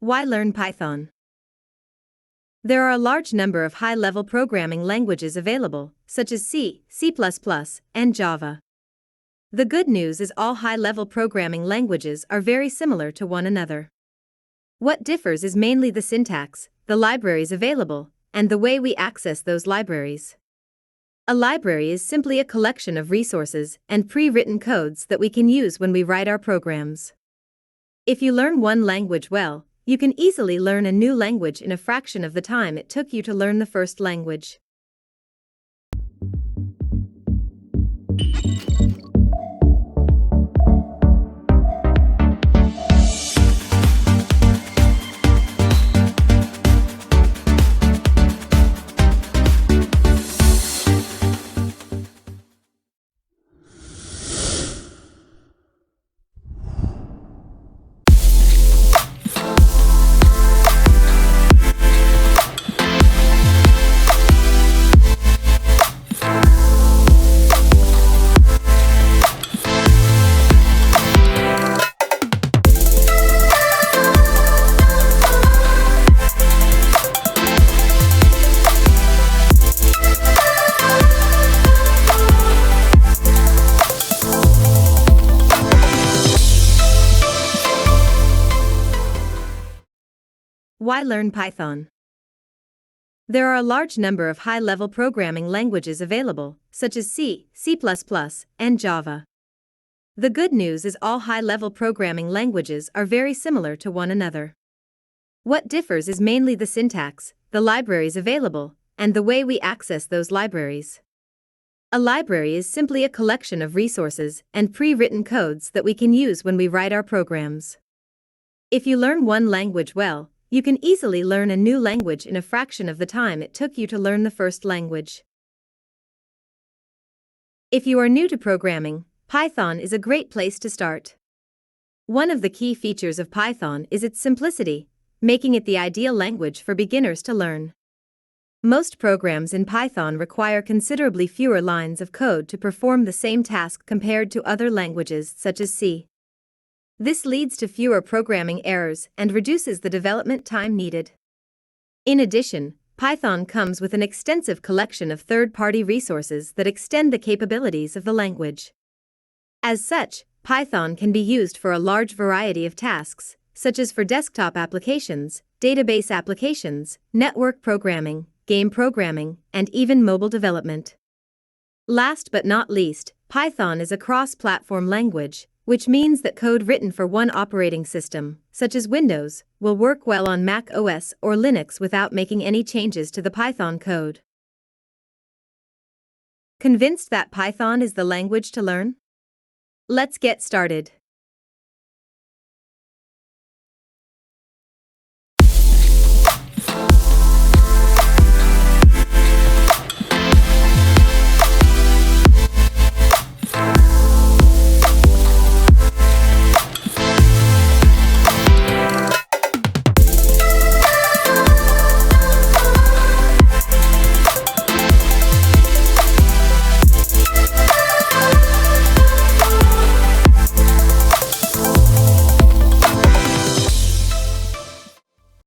Why learn Python? There are a large number of high-level programming languages available, such as C, C++, and Java. The good news is all high-level programming languages are very similar to one another. What differs is mainly the syntax, the libraries available, and the way we access those libraries. A library is simply a collection of resources and pre-written codes that we can use when we write our programs. If you learn one language well, you can easily learn a new language in a fraction of the time it took you to learn the first language. Why learn Python? There are a large number of high-level programming languages available, such as C, C++, and Java. The good news is all high-level programming languages are very similar to one another. What differs is mainly the syntax, the libraries available, and the way we access those libraries. A library is simply a collection of resources and pre-written codes that we can use when we write our programs. If you learn one language well, you can easily learn a new language in a fraction of the time it took you to learn the first language. If you are new to programming, Python is a great place to start. One of the key features of Python is its simplicity, making it the ideal language for beginners to learn. Most programs in Python require considerably fewer lines of code to perform the same task compared to other languages such as C. This leads to fewer programming errors and reduces the development time needed. In addition, Python comes with an extensive collection of third-party resources that extend the capabilities of the language. As such, Python can be used for a large variety of tasks, such as for desktop applications, database applications, network programming, game programming, and even mobile development. Last but not least, Python is a cross-platform language, which means that code written for one operating system, such as Windows, will work well on Mac OS or Linux without making any changes to the Python code. Convinced that Python is the language to learn? Let's get started.